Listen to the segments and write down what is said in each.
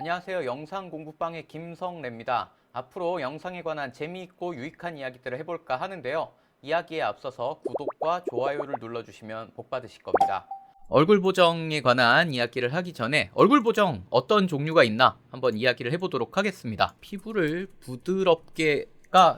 안녕하세요. 영상 공부방의 김성래입니다. 앞으로 영상에 관한 재미있고 유익한 이야기들을 해볼까 하는데요. 이야기에 앞서서 구독과 좋아요를 눌러주시면 복 받으실 겁니다. 얼굴 보정에 관한 이야기를 하기 전에 얼굴 보정 어떤 종류가 있나 한번 이야기를 해보도록 하겠습니다. 피부를 부드럽게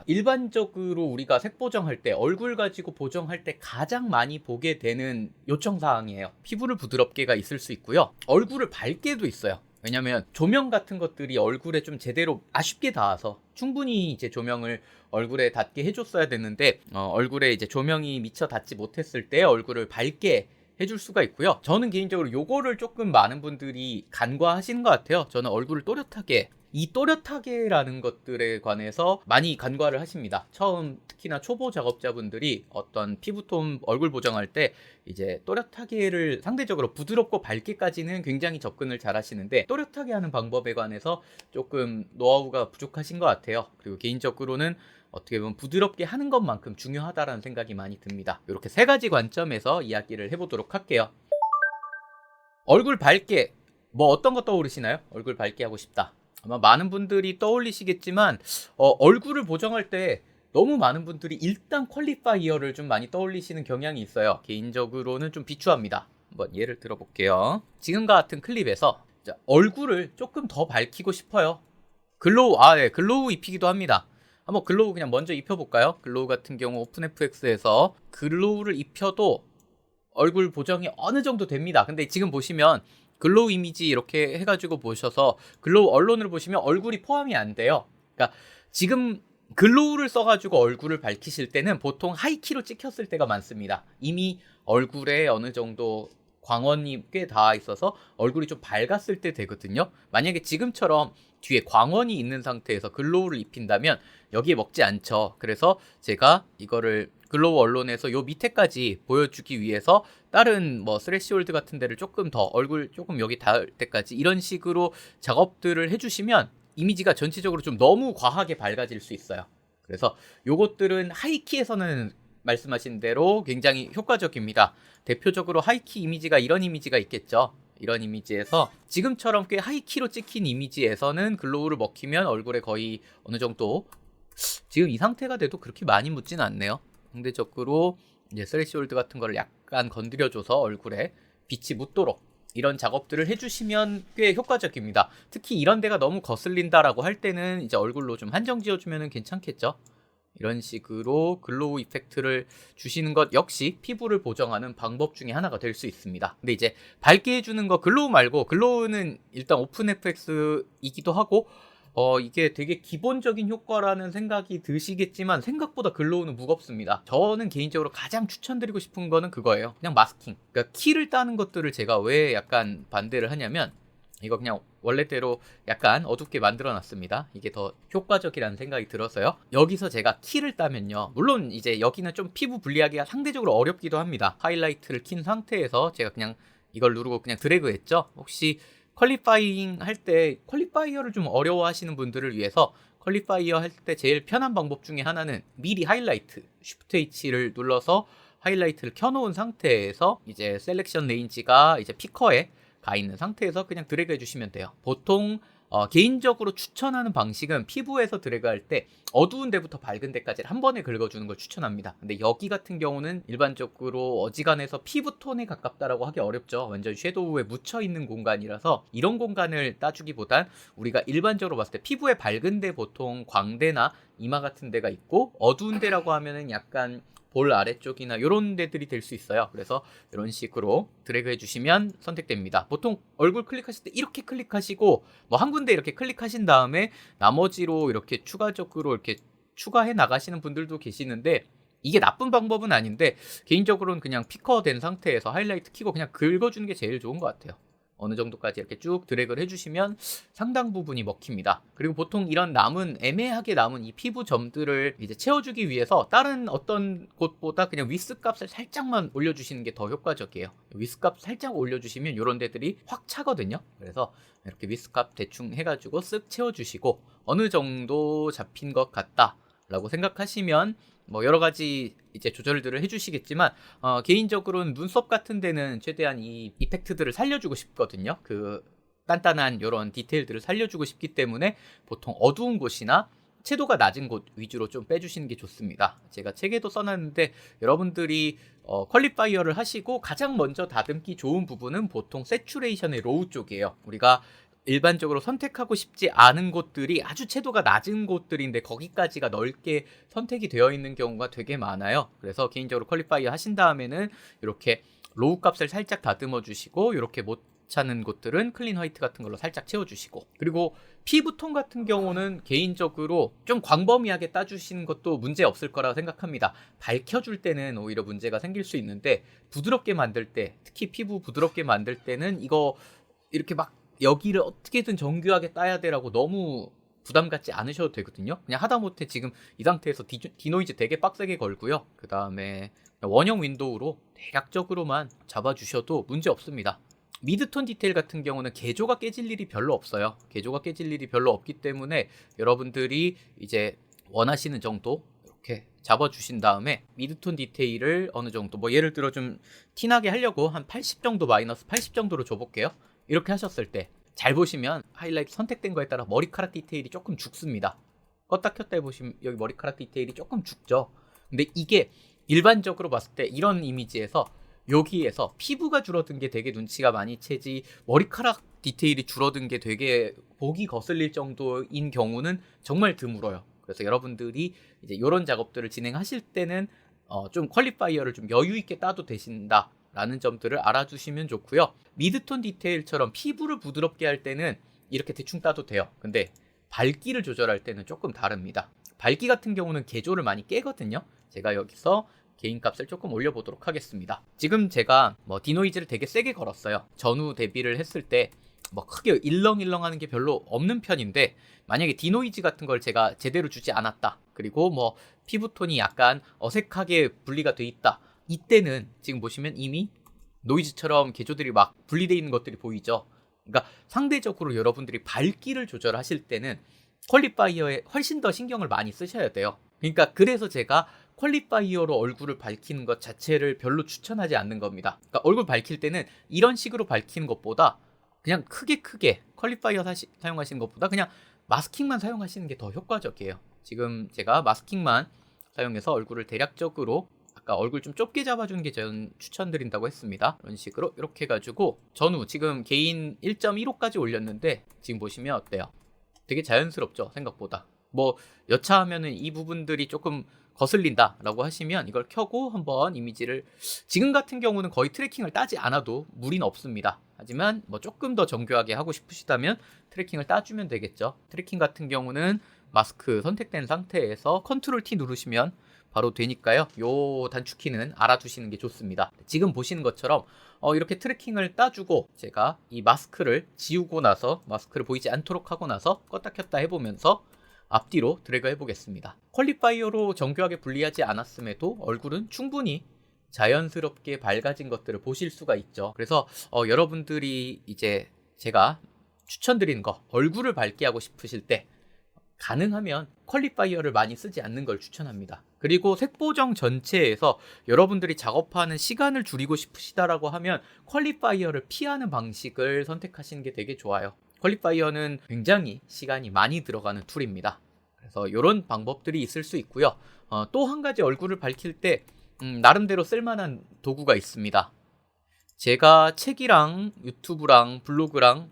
일반적으로 우리가 색 보정할 때 얼굴 가지고 보정할 때 가장 많이 보게 되는 요청 사항이에요. 피부를 부드럽게가 있을 수 있고요. 얼굴을 밝게도 있어요. 왜냐면 조명 같은 것들이 얼굴에 좀 제대로 아쉽게 닿아서 충분히 이제 조명을 얼굴에 닿게 해줬어야 됐는데 얼굴에 이제 조명이 미처 닿지 못했을 때 얼굴을 밝게 해줄 수가 있고요. 저는 개인적으로 요거를 조금 많은 분들이 간과하시는 것 같아요. 저는 얼굴을 또렷하게, 이 또렷하게라는 것들에 관해서 많이 간과를 하십니다. 처음 특히나 초보 작업자분들이 어떤 피부톤 얼굴 보정할 때 이제 또렷하게를 상대적으로 부드럽고 밝게까지는 굉장히 접근을 잘 하시는데 또렷하게 하는 방법에 관해서 조금 노하우가 부족하신 것 같아요. 그리고 개인적으로는 어떻게 보면 부드럽게 하는 것만큼 중요하다라는 생각이 많이 듭니다. 이렇게 세 가지 관점에서 이야기를 해보도록 할게요. 얼굴 밝게, 뭐 어떤 거 떠오르시나요? 얼굴 밝게 하고 싶다. 아마 많은 분들이 떠올리시겠지만 얼굴을 보정할 때 너무 많은 분들이 일단 퀄리파이어를 좀 많이 떠올리시는 경향이 있어요. 개인적으로는 좀 비추합니다. 한번 예를 들어볼게요. 지금과 같은 클립에서 얼굴을 조금 더 밝히고 싶어요. 글로우, 네, 글로우 입히기도 합니다. 한번 글로우 그냥 먼저 입혀볼까요? 글로우 같은 경우 오픈FX에서 글로우를 입혀도 얼굴 보정이 어느 정도 됩니다. 근데 지금 보시면 글로우 이미지 이렇게 해가지고 보셔서 글로우 언론을 보시면 얼굴이 포함이 안 돼요. 그러니까 지금 글로우를 써가지고 얼굴을 밝히실 때는 보통 하이키로 찍혔을 때가 많습니다. 이미 얼굴에 어느 정도 광원이 꽤 닿아 있어서 얼굴이 좀 밝았을 때 되거든요. 만약에 지금처럼 뒤에 광원이 있는 상태에서 글로우를 입힌다면 여기에 먹지 않죠. 그래서 제가 이거를 글로우 언론에서 요 밑에까지 보여주기 위해서 다른 뭐 스래시홀드 같은 데를 조금 더 얼굴 조금 여기 닿을 때까지 이런 식으로 작업들을 해주시면 이미지가 전체적으로 좀 너무 과하게 밝아질 수 있어요. 그래서 요것들은 하이키에서는 말씀하신 대로 굉장히 효과적입니다. 대표적으로 하이키 이미지가 이런 이미지가 있겠죠. 이런 이미지에서 지금처럼 꽤 하이키로 찍힌 이미지에서는 글로우를 먹히면 얼굴에 거의 어느 정도 지금 이 상태가 돼도 그렇게 많이 묻진 않네요. 상대적으로 이제 스래시홀드 같은 거를 약간 건드려줘서 얼굴에 빛이 묻도록 이런 작업들을 해주시면 꽤 효과적입니다. 특히 이런 데가 너무 거슬린다라고 할 때는 이제 얼굴로 좀 한정 지어주면 괜찮겠죠. 이런 식으로 글로우 이펙트를 주시는 것 역시 피부를 보정하는 방법 중에 하나가 될 수 있습니다. 근데 이제 밝게 해주는 거 글로우 말고, 글로우는 일단 오픈FX이기도 하고 이게 되게 기본적인 효과라는 생각이 드시겠지만 생각보다 글로우는 무겁습니다. 저는 개인적으로 가장 추천드리고 싶은 거는 그거예요. 그냥 마스킹. 그러니까 키를 따는 것들을 제가 왜 약간 반대를 하냐면 이거 그냥 원래대로 약간 어둡게 만들어 놨습니다. 이게 더 효과적이라는 생각이 들어서요. 여기서 제가 키를 따면요, 물론 이제 여기는 좀 피부 분리하기가 상대적으로 어렵기도 합니다. 하이라이트를 킨 상태에서 제가 그냥 이걸 누르고 그냥 드래그 했죠. 혹시 퀄리파이잉 할 때 퀄리파이어를 좀 어려워하시는 분들을 위해서 퀄리파이어 할 때 제일 편한 방법 중에 하나는 미리 하이라이트 Shift H를 눌러서 하이라이트를 켜놓은 상태에서 이제 셀렉션 레인지가 이제 피커에 가 있는 상태에서 그냥 드래그 해주시면 돼요. 보통 개인적으로 추천하는 방식은 피부에서 드래그할 때 어두운 데부터 밝은 데까지 한 번에 긁어주는 걸 추천합니다. 근데 여기 같은 경우는 일반적으로 어지간해서 피부톤에 가깝다라고 하기 어렵죠. 완전 섀도우에 묻혀있는 공간이라서 이런 공간을 따주기보단 우리가 일반적으로 봤을 때 피부에 밝은 데 보통 광대나 이마 같은 데가 있고 어두운 데라고 하면은 약간 볼 아래쪽이나 이런 데들이 될 수 있어요. 그래서 이런 식으로 드래그 해주시면 선택됩니다. 보통 얼굴 클릭하실 때 이렇게 클릭하시고 뭐 한 군데 이렇게 클릭하신 다음에 나머지로 이렇게 추가적으로 이렇게 추가해 나가시는 분들도 계시는데 이게 나쁜 방법은 아닌데 개인적으로는 그냥 피커된 상태에서 하이라이트 키고 그냥 긁어주는 게 제일 좋은 것 같아요. 어느 정도까지 이렇게 쭉 드래그를 해주시면 상당 부분이 먹힙니다. 그리고 보통 이런 애매하게 남은 이 피부 점들을 이제 채워주기 위해서 다른 어떤 곳보다 그냥 위스 값을 살짝만 올려주시는 게 더 효과적이에요. 위스 값 살짝 올려주시면 이런 데들이 확 차거든요. 그래서 이렇게 위스 값 대충 해가지고 쓱 채워주시고 어느 정도 잡힌 것 같다 라고 생각하시면 뭐 여러 가지 이제 조절들을 해주시겠지만 개인적으로는 눈썹 같은 데는 최대한 이 이펙트들을 살려주고 싶거든요. 그 단단한 이런 디테일들을 살려주고 싶기 때문에 보통 어두운 곳이나 채도가 낮은 곳 위주로 좀 빼주시는 게 좋습니다. 제가 책에도 써놨는데 여러분들이 퀄리파이어를 하시고 가장 먼저 다듬기 좋은 부분은 보통 세츄레이션의 로우 쪽이에요. 우리가 일반적으로 선택하고 싶지 않은 곳들이 아주 채도가 낮은 곳들인데 거기까지가 넓게 선택이 되어 있는 경우가 되게 많아요. 그래서 개인적으로 퀄리파이어 하신 다음에는 이렇게 로우 값을 살짝 다듬어 주시고 이렇게 못 찾는 곳들은 클린 화이트 같은 걸로 살짝 채워주시고, 그리고 피부톤 같은 경우는 개인적으로 좀 광범위하게 따주시는 것도 문제 없을 거라고 생각합니다. 밝혀줄 때는 오히려 문제가 생길 수 있는데 부드럽게 만들 때, 특히 피부 부드럽게 만들 때는 이거 이렇게 막 여기를 어떻게든 정교하게 따야 돼라고 너무 부담 갖지 않으셔도 되거든요. 그냥 하다못해 지금 이 상태에서 디노이즈 되게 빡세게 걸고요. 그 다음에 원형 윈도우로 대략적으로만 잡아주셔도 문제 없습니다. 미드톤 디테일 같은 경우는 개조가 깨질 일이 별로 없어요. 개조가 깨질 일이 별로 없기 때문에 여러분들이 이제 원하시는 정도 이렇게 잡아주신 다음에 미드톤 디테일을 어느 정도, 뭐 예를 들어 좀 티나게 하려고 한 80 정도, 마이너스 80 정도로 줘볼게요. 이렇게 하셨을 때 잘 보시면 하이라이트 선택된 거에 따라 머리카락 디테일이 조금 죽습니다. 껐다 켰다 해보시면 여기 머리카락 디테일이 조금 죽죠. 근데 이게 일반적으로 봤을 때 이런 이미지에서 여기에서 피부가 줄어든 게 되게 눈치가 많이 채지 머리카락 디테일이 줄어든 게 되게 보기 거슬릴 정도인 경우는 정말 드물어요. 그래서 여러분들이 이제 이런 작업들을 진행하실 때는 좀 퀄리파이어를 좀 여유 있게 따도 되신다 라는 점들을 알아주시면 좋고요. 미드톤 디테일처럼 피부를 부드럽게 할 때는 이렇게 대충 따도 돼요. 근데 밝기를 조절할 때는 조금 다릅니다. 밝기 같은 경우는 개조를 많이 깨거든요. 제가 여기서 개인 값을 조금 올려보도록 하겠습니다. 지금 제가 디노이즈를 되게 세게 걸었어요. 전후 대비를 했을 때 크게 일렁일렁 하는 게 별로 없는 편인데, 만약에 디노이즈 같은 걸 제가 제대로 주지 않았다, 그리고 피부톤이 약간 어색하게 분리가 돼 있다, 이때는 지금 보시면 이미 노이즈처럼 개조들이 막 분리되어 있는 것들이 보이죠. 그러니까 상대적으로 여러분들이 밝기를 조절하실 때는 퀄리파이어에 훨씬 더 신경을 많이 쓰셔야 돼요. 그러니까 그래서 제가 퀄리파이어로 얼굴을 밝히는 것 자체를 별로 추천하지 않는 겁니다. 그러니까 얼굴 밝힐 때는 이런 식으로 밝히는 것보다 그냥 크게 퀄리파이어 사용하시는 것보다 그냥 마스킹만 사용하시는 게 더 효과적이에요. 지금 제가 마스킹만 사용해서 얼굴을 대략적으로, 아까 얼굴 좀 좁게 잡아주는 게 전 추천드린다고 했습니다. 이런 식으로 이렇게 해가지고 전후 지금 개인 1.15까지 올렸는데 지금 보시면 어때요? 되게 자연스럽죠, 생각보다. 여차하면은 이 부분들이 조금 거슬린다 라고 하시면 이걸 켜고 한번 이미지를, 지금 같은 경우는 거의 트래킹을 따지 않아도 무리는 없습니다. 하지만 조금 더 정교하게 하고 싶으시다면 트래킹을 따주면 되겠죠. 트래킹 같은 경우는 마스크 선택된 상태에서 컨트롤 T 누르시면 바로 되니까요. 요 단축키는 알아두시는 게 좋습니다. 지금 보시는 것처럼 이렇게 트래킹을 따주고 제가 이 마스크를 지우고 나서, 마스크를 보이지 않도록 하고 나서 껐다 켰다 해보면서 앞뒤로 드래그 해보겠습니다. 퀄리파이어로 정교하게 분리하지 않았음에도 얼굴은 충분히 자연스럽게 밝아진 것들을 보실 수가 있죠. 그래서 여러분들이 이제 제가 추천드리는 거, 얼굴을 밝게 하고 싶으실 때 가능하면 퀄리파이어를 많이 쓰지 않는 걸 추천합니다. 그리고 색보정 전체에서 여러분들이 작업하는 시간을 줄이고 싶으시다라고 하면 퀄리파이어를 피하는 방식을 선택하시는 게 되게 좋아요. 퀄리파이어는 굉장히 시간이 많이 들어가는 툴입니다. 그래서 이런 방법들이 있을 수 있고요. 또 한 가지 얼굴을 밝힐 때 나름대로 쓸만한 도구가 있습니다. 제가 책이랑 유튜브랑 블로그랑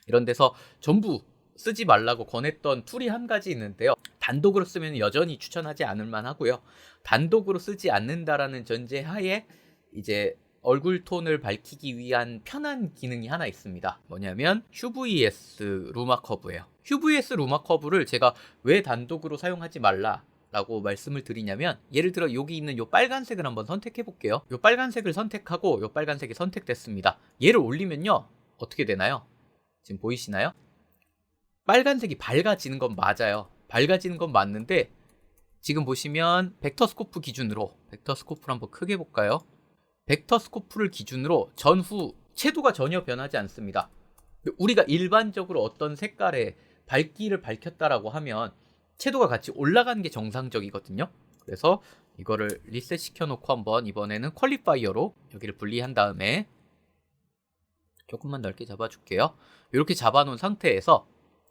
이런 데서 전부 쓰지 말라고 권했던 툴이 한 가지 있는데요. 단독으로 쓰면 여전히 추천하지 않을 만하고요. 단독으로 쓰지 않는다라는 전제하에 이제 얼굴 톤을 밝히기 위한 편한 기능이 하나 있습니다. 뭐냐면 HUVES 루마 커브예요. HUVES 루마 커브를 제가 왜 단독으로 사용하지 말라라고 말씀을 드리냐면, 예를 들어 여기 있는 요 빨간색을 한번 선택해 볼게요. 요 빨간색을 선택하고 요 빨간색이 선택됐습니다. 얘를 올리면요, 어떻게 되나요? 지금 보이시나요? 빨간색이 밝아지는 건 맞아요. 밝아지는 건 맞는데 지금 보시면 벡터 스코프 기준으로, 벡터 스코프를 한번 크게 볼까요? 벡터 스코프를 기준으로 전후 채도가 전혀 변하지 않습니다. 우리가 일반적으로 어떤 색깔의 밝기를 밝혔다라고 하면 채도가 같이 올라가는 게 정상적이거든요. 그래서 이거를 리셋 시켜놓고 한번 이번에는 퀄리파이어로 여기를 분리한 다음에 조금만 넓게 잡아줄게요. 이렇게 잡아놓은 상태에서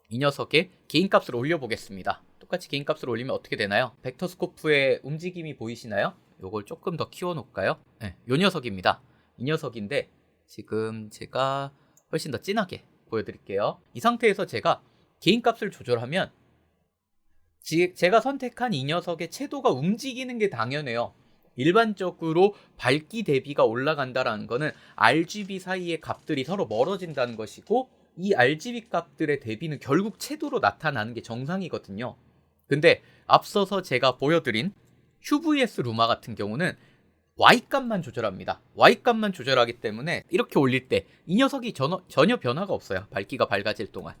이 녀석의 개인값을 올려보겠습니다. 똑같이 개인값을 올리면 어떻게 되나요? 벡터 스코프의 움직임이 보이시나요? 요걸 조금 더 키워놓을까요? 네, 요 녀석입니다. 이 녀석인데 지금 제가 훨씬 더 진하게 보여드릴게요. 이 상태에서 제가 개인값을 조절하면 제가 선택한 이 녀석의 채도가 움직이는 게 당연해요. 일반적으로 밝기 대비가 올라간다는 거는 RGB 사이의 값들이 서로 멀어진다는 것이고, 이 RGB 값들의 대비는 결국 채도로 나타나는 게 정상이거든요. 근데 앞서서 제가 보여드린 QVS 루마 같은 경우는 Y값만 조절합니다. Y값만 조절하기 때문에 이렇게 올릴 때 이 녀석이 전혀 변화가 없어요. 밝기가 밝아질 동안.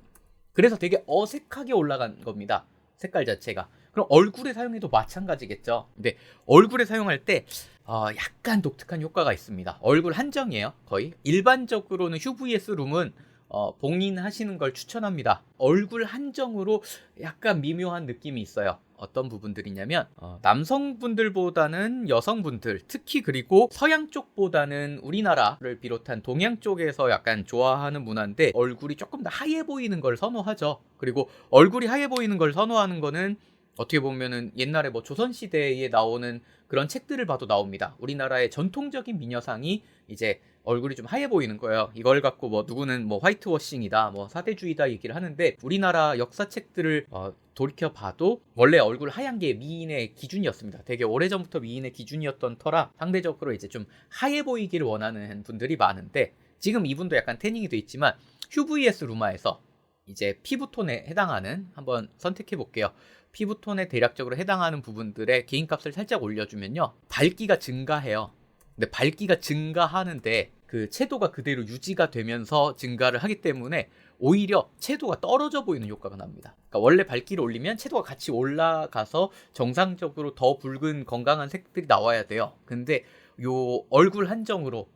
그래서 되게 어색하게 올라간 겁니다. 색깔 자체가. 그럼 얼굴에 사용해도 마찬가지겠죠. 근데 얼굴에 사용할 때 약간 독특한 효과가 있습니다. 얼굴 한정이에요. 거의. 일반적으로는 QVS 룸은 봉인하시는 걸 추천합니다. 얼굴 한정으로 약간 미묘한 느낌이 있어요. 어떤 부분들이냐면 남성분들보다는 여성분들, 특히 그리고 서양 쪽보다는 우리나라를 비롯한 동양 쪽에서 약간 좋아하는 문화인데, 얼굴이 조금 더 하얘 보이는 걸 선호하죠. 그리고 얼굴이 하얘 보이는 걸 선호하는 거는 어떻게 보면은 옛날에 뭐 조선시대에 나오는 그런 책들을 봐도 나옵니다. 우리나라의 전통적인 미녀상이 이제 얼굴이 좀 하얘 보이는 거예요. 이걸 갖고 뭐 누구는 뭐 화이트워싱이다, 뭐 사대주의다 얘기를 하는데, 우리나라 역사책들을 돌이켜 봐도 원래 얼굴 하얀 게 미인의 기준이었습니다. 되게 오래전부터 미인의 기준이었던 터라 상대적으로 이제 좀 하얘 보이기를 원하는 분들이 많은데, 지금 이분도 약간 태닝이 돼 있지만 QVS 루마에서 이제 피부톤에 해당하는, 한번 선택해 볼게요. 피부톤에 대략적으로 해당하는 부분들의 개인값을 살짝 올려주면요, 밝기가 증가해요. 근데 밝기가 증가하는데 그 채도가 그대로 유지가 되면서 증가를 하기 때문에 오히려 채도가 떨어져 보이는 효과가 납니다. 그러니까 원래 밝기를 올리면 채도가 같이 올라가서 정상적으로 더 붉은 건강한 색들이 나와야 돼요. 근데 요 얼굴 한정으로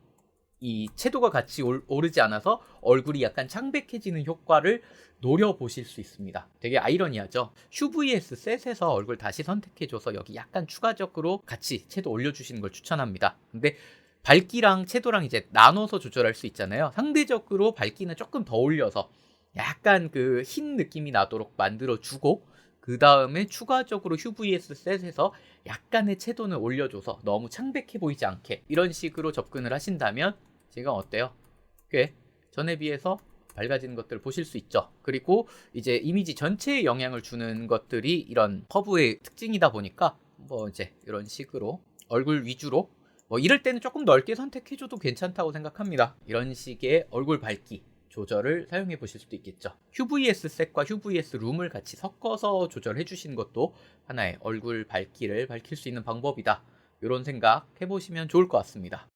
이 채도가 같이 오르지 않아서 얼굴이 약간 창백해지는 효과를 노려보실 수 있습니다. 되게 아이러니하죠. QVS 셋에서 얼굴 다시 선택해줘서 여기 약간 추가적으로 같이 채도 올려주시는 걸 추천합니다. 근데 밝기랑 채도랑 이제 나눠서 조절할 수 있잖아요. 상대적으로 밝기는 조금 더 올려서 약간 그 흰 느낌이 나도록 만들어주고, 그 다음에 추가적으로 QVS 셋에서 약간의 채도는 올려줘서 너무 창백해 보이지 않게 이런 식으로 접근을 하신다면 지금 어때요? 꽤 전에 비해서 밝아지는 것들을 보실 수 있죠. 그리고 이제 이미지 전체에 영향을 주는 것들이 이런 커브의 특징이다 보니까 뭐 이제 이런 식으로 얼굴 위주로 뭐 이럴 때는 조금 넓게 선택해줘도 괜찮다고 생각합니다. 이런 식의 얼굴 밝기 조절을 사용해 보실 수도 있겠죠. QVS 셋과 QVS 룸을 같이 섞어서 조절해 주시는 것도 하나의 얼굴 밝기를 밝힐 수 있는 방법이다. 이런 생각 해보시면 좋을 것 같습니다.